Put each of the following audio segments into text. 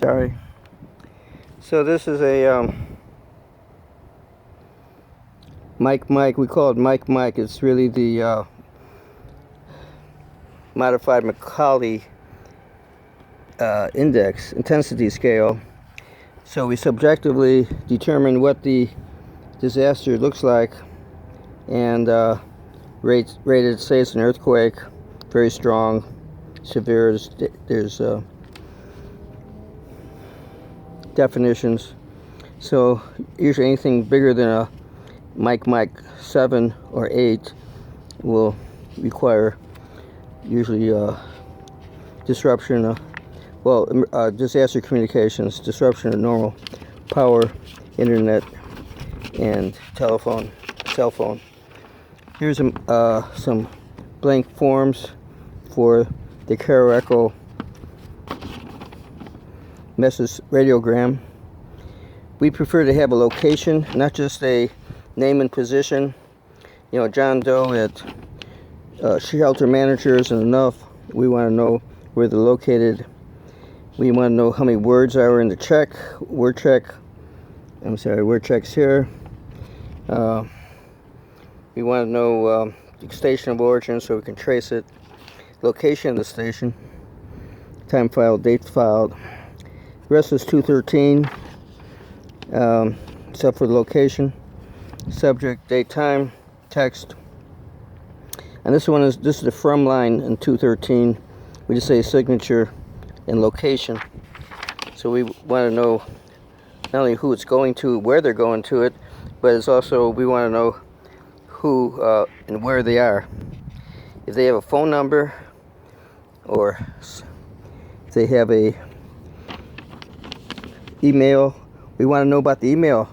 Sorry. So this is a mic. We call it mic. It's really the modified Macaulay index intensity scale. So we subjectively determine what the disaster looks like and rated, say it's an earthquake, very strong, severe. There's definitions. So usually anything bigger than a mic 7 or 8 will require usually disruption, disaster communications, disruption of normal power, internet, and cell phone. Here's some blank forms for the KaroEcho message radiogram. We prefer to have a location, not just a name and position. You know, John Doe at shelter manager isn't enough. We want to know where they're located. We want to know how many words are in the check. Word check's here. We want to know the station of origin so we can trace it. Location of the station. Time filed, date filed. The rest is 213, except for the location. Subject, date, time, text. And this is the from line in 213. We just say signature and location. So we want to know not only who it's going to, where they're going to it, but it's also we want to know who and where they are. If they have a phone number, or if they have a email, we want to know about the email,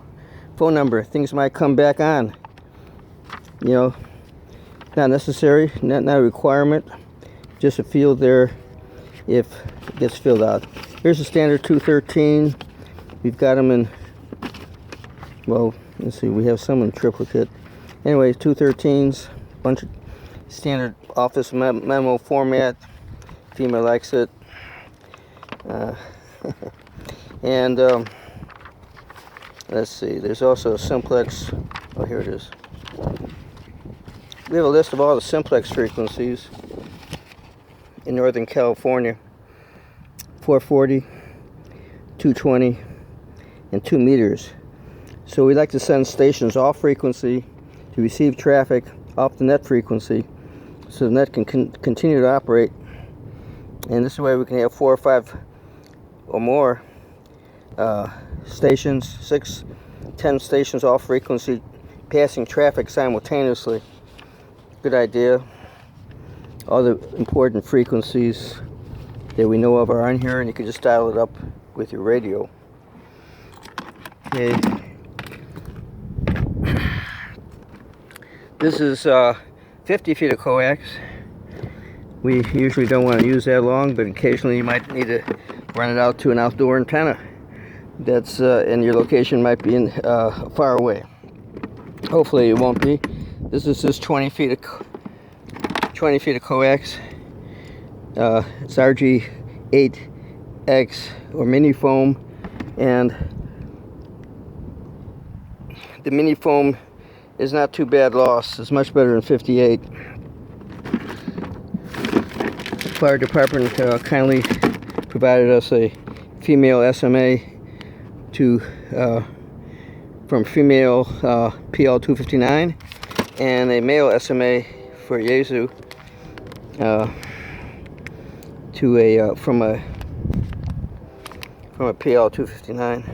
phone number. Things might come back on. You know, not necessary, not a requirement, just a field there if it gets filled out. Here's the standard 213. We've got them in, well, let's see, we have some in triplicate. Anyways, 213s, bunch of standard office memo format. FEMA likes it. And let's see, there's also a simplex. Oh, here it is. We have a list of all the simplex frequencies in Northern California: 440, 220, and 2 meters. So we like to send stations off frequency to receive traffic off the net frequency so the net can continue to operate. And this way we can have 4 or 5 or more stations, 6, 10 stations off frequency passing traffic simultaneously. Good idea. All the important frequencies that we know of are on here, and you can just dial it up with your radio. Okay. This is 50 feet of coax. We usually don't want to use that long, but occasionally you might need to run it out to an outdoor antenna. That's and your location might be in far away. Hopefully it won't be. This is just 20 feet of coax. It's RG8X or mini foam, and the mini foam is not too bad loss. It's much better than 58. The fire department kindly provided us a female SMA from female PL259 and a male SMA for Yezu from a PL259.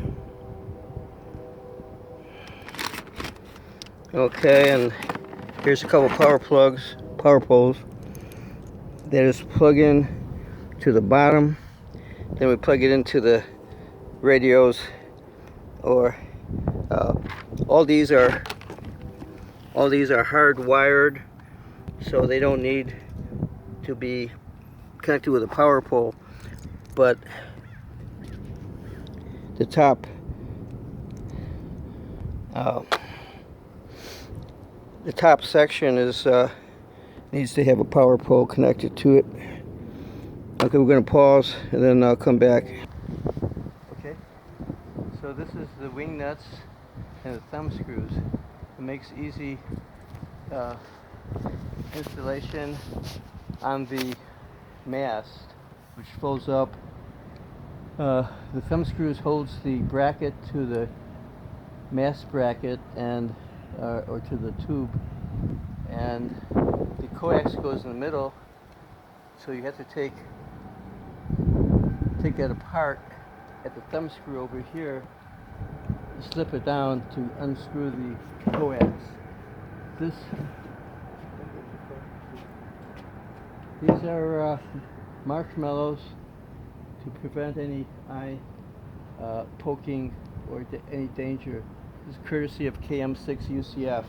Okay, and here's a couple power poles. They just plug in to the bottom. Then we plug it into the radios, or all these are hardwired, so they don't need to be connected with a power pole. But the top section is needs to have a power pole connected to it. Okay, we're going to pause and then I'll come back. So this is the wing nuts and the thumb screws. It makes easy installation on the mast, which folds up. The thumb screws holds the bracket to the mast bracket and or to the tube, and the coax goes in the middle. So you have to take that apart at the thumb screw over here, slip it down to unscrew the coax. These are marshmallows to prevent any eye poking or any danger. This is courtesy of KM6 UCF.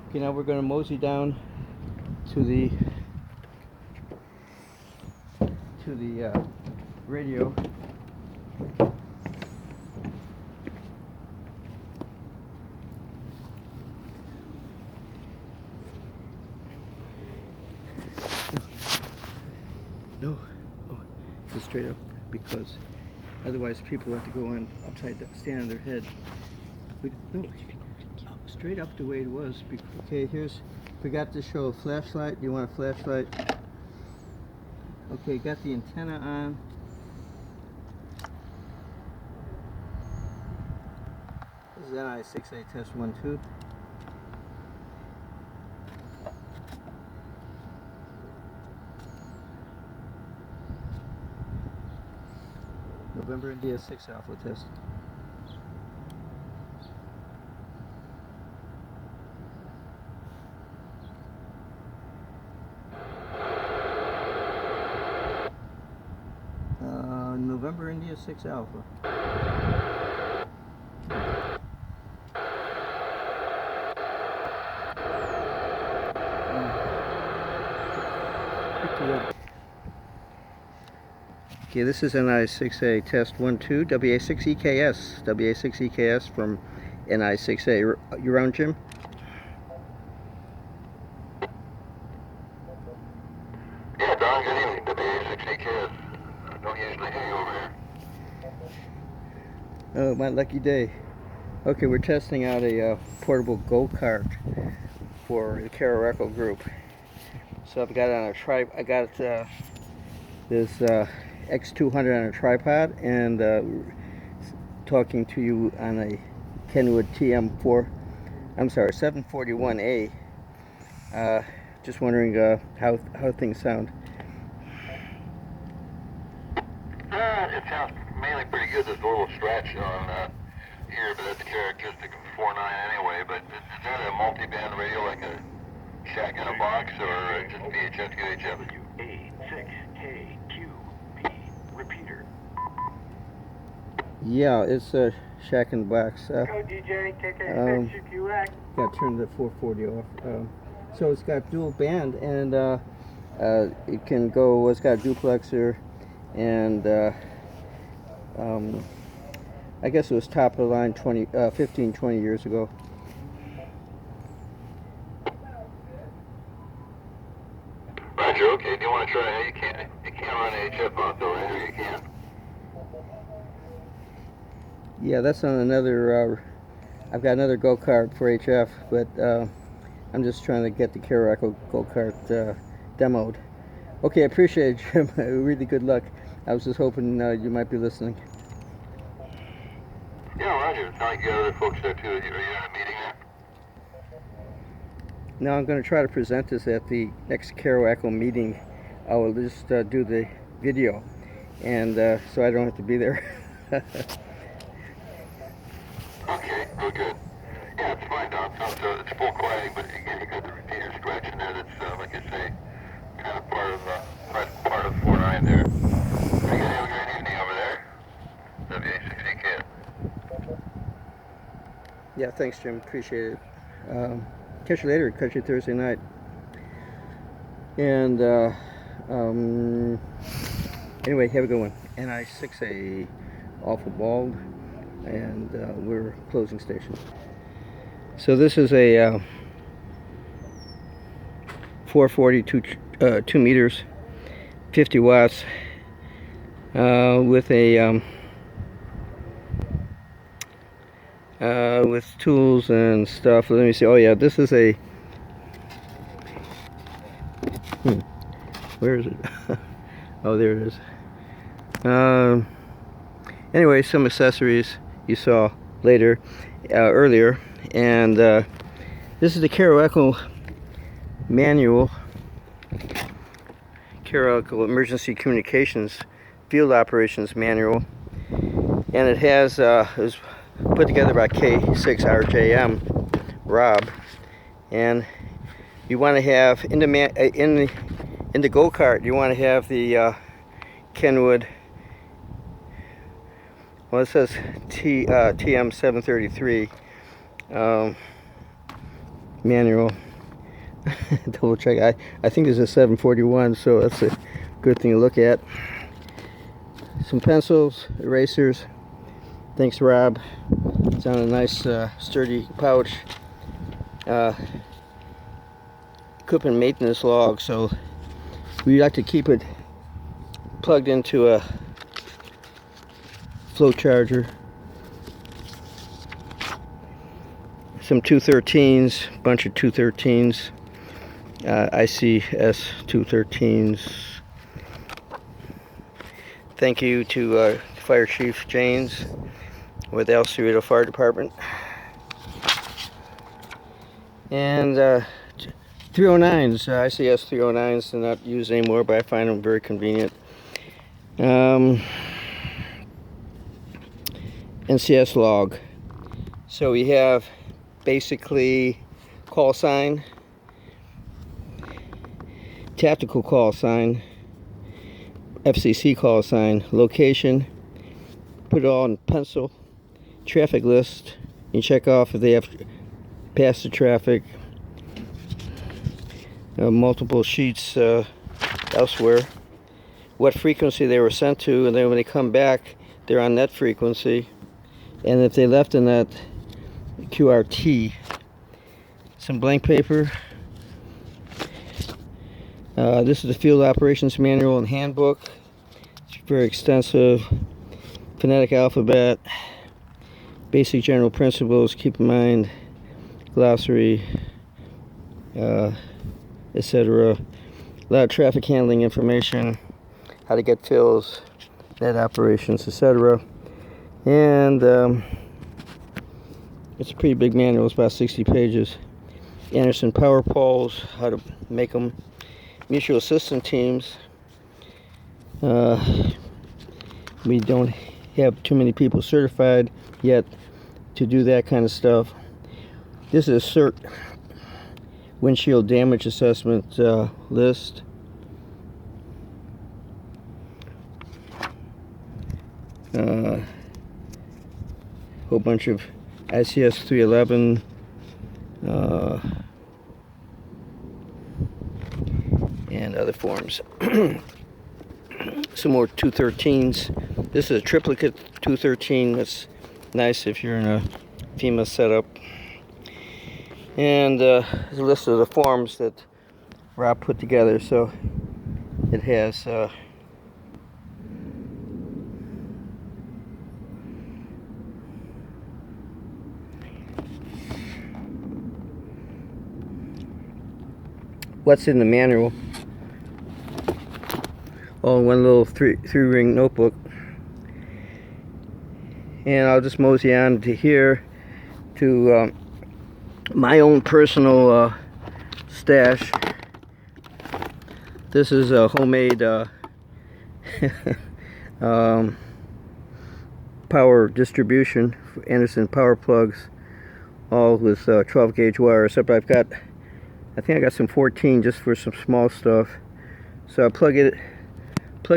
Okay, now we're going to mosey down to the radio. No, go straight up, because otherwise people have to go on upside down, stand on their head. No, straight up the way it was. Okay, forgot to show a flashlight. You want a flashlight? Okay, got the antenna on. This is NI6A test 1-2. November India 6 Alpha test. November India 6 Alpha. Okay, this is NI6A test 1-2, WA6EKS. WA6EKS from NI6A. You around, Jim? Yeah, Don, good evening. WA6EKS. Don't usually hear you over here. Oh, my lucky day. Okay, we're testing out a portable go-kart for the KaroEcho group. So I've got it on a I got this X200 on a tripod, and talking to you on a Kenwood TM741A. Just wondering how things sound. It sounds mainly pretty good. There's a little scratch on here, but that's characteristic of 4.9 anyway. But is that a multi-band radio, like a shack in a box, or just VHF to UHF? W86KQB repeater. Yeah, it's a shack in the box. Go DJ, KK6QX. Got to turn the 440 off. So it's got dual band, and it can go. It's got a duplexer, and I guess it was top of the line 15, 20 years ago. Roger. Okay. Do you want to try? You can't run HF on it though, right? Or you can? Yeah, that's on another. I've got another go-kart for HF, but I'm just trying to get the KaroEchoGoKart demoed. Okay, I appreciate it, Jim. Really good luck. I was just hoping you might be listening. Yeah, Roger. It's not like you got other folks there too. Are you in a meeting there? Now I'm going to try to present this at the next KaroEcho meeting. I will just do the video, and so I don't have to be there. Okay, oh good. Yeah, it's fine, Don. So it's full quieting, but again, you got the repeater scratch in there that's, like I say, kind of part of 4.9 there. You guys have a great evening over there. WA6EKS. Yeah, thanks, Jim. Appreciate it. Catch you later. Catch you Thursday night. And anyway, have a good one. NI6A, awful bald, and we're closing station. So this is a 442 2 meters, 50 watts, with a with tools and stuff. Let me see. Oh yeah, this is a where is it? Oh, there it is. Anyway, some accessories you saw earlier, and this is the KaroEcho manual, KaroEcho Emergency Communications Field Operations Manual, and it was put together by K6RJM Rob, and you want to have in the Go-Kart, you want to have the Kenwood. Well, it says TM733 manual. Double check. I think there's a 741, so that's a good thing to look at. Some pencils, erasers. Thanks, Rob. It's on a nice sturdy pouch. Equipment maintenance log, so we like to keep it plugged into a flow charger. Some 213s, bunch of 213s, ICS 213s. Thank you to Fire Chief Janes with the Cerrito Fire Department. And 309s, ICS 309s, they're not used anymore, but I find them very convenient. NCS log. So we have basically call sign, tactical call sign, FCC call sign, location, put it all in pencil, traffic list, you check off if they have passed the traffic, multiple sheets elsewhere, what frequency they were sent to, and then when they come back they're on that frequency, and if they left in that QRT. Some blank paper. This is the Field Operations Manual and Handbook. It's very extensive. Phonetic alphabet, basic general principles, keep in mind, glossary, etc. A lot of traffic handling information, how to get fills, net operations, etc. And it's a pretty big manual. It's about 60 pages. Anderson power poles, how to make them. Mutual assistance teams. We don't have too many people certified yet to do that kind of stuff. This is a CERT windshield damage assessment list. Whole bunch of ICS 311 and other forms. Some more 213s. This is a triplicate 213. That's nice if you're in a FEMA setup. And a list of the forms that Rob put together. So it has what's in the manual, all in one little three-ring notebook. And I'll just mosey on to here to my own personal stash. This is a homemade power distribution for Anderson power plugs, all with 12 gauge wire, except I think I got some 14 just for some small stuff. So I plug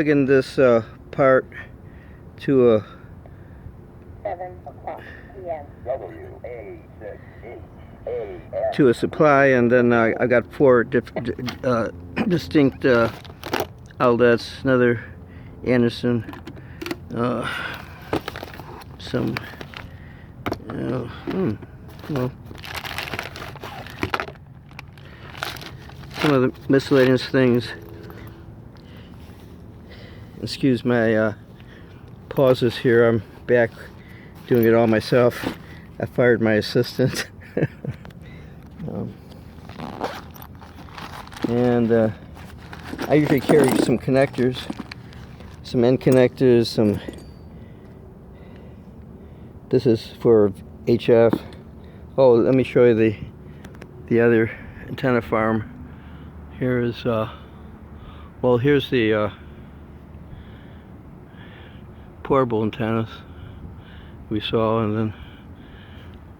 in this part to a 7 o'clock p.m. to a supply, and then I got 4 distinct outlets. Another Anderson, some well, some of the miscellaneous things. Excuse my pauses here. I'm back doing it all myself. I fired my assistant. And I usually carry some connectors, some end connectors, this is for HF. Oh, let me show you the other antenna farm. Here is, well, here's the portable antennas we saw, and then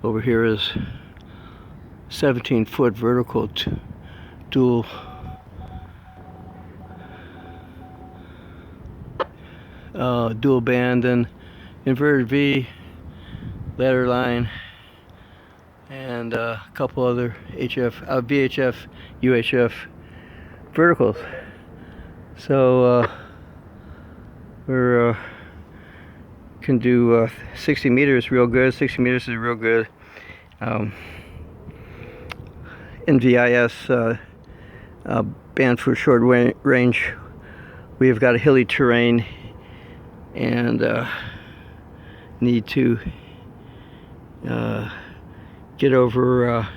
over here is 17-foot vertical dual band and inverted V ladder line, and a couple other VHF, UHF verticals. So we're can do 60 meters real good. 60 meters is real good. NVIS band for short range. We've got a hilly terrain and need to get over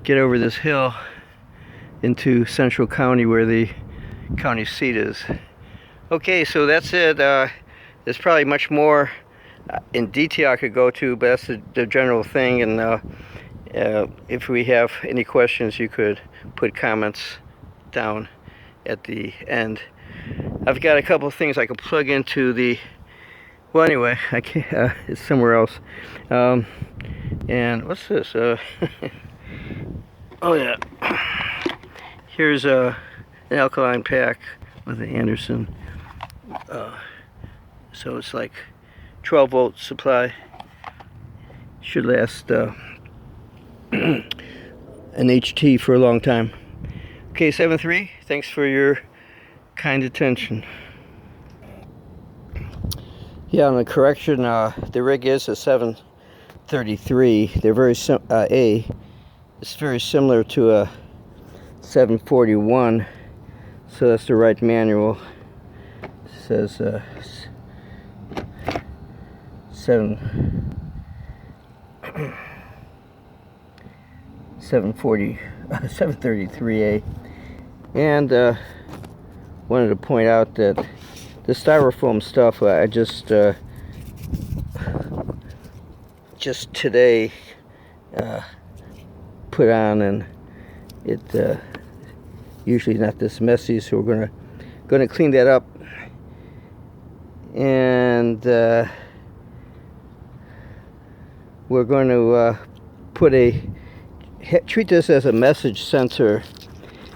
this hill into Central County where the county seat is. Okay, so that's it. There's probably much more in detail I could go to, but that's the general thing. And if we have any questions, you could put comments down at the end. I've got a couple of things I can plug into the. Well, anyway, I can't. It's somewhere else. And what's this? Oh yeah. Here's an alkaline pack with the Anderson. So it's like 12-volt supply. Should last an HT for a long time. Okay, 7-3. Thanks for your kind attention. Yeah, on the correction, the rig is a 733. They're very it's very similar to a 741. So that's the right manual. It says 733A. And wanted to point out that the styrofoam stuff I just today put on, and it usually not this messy, so we're gonna clean that up, and we're going to treat this as a message sensor,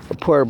a portable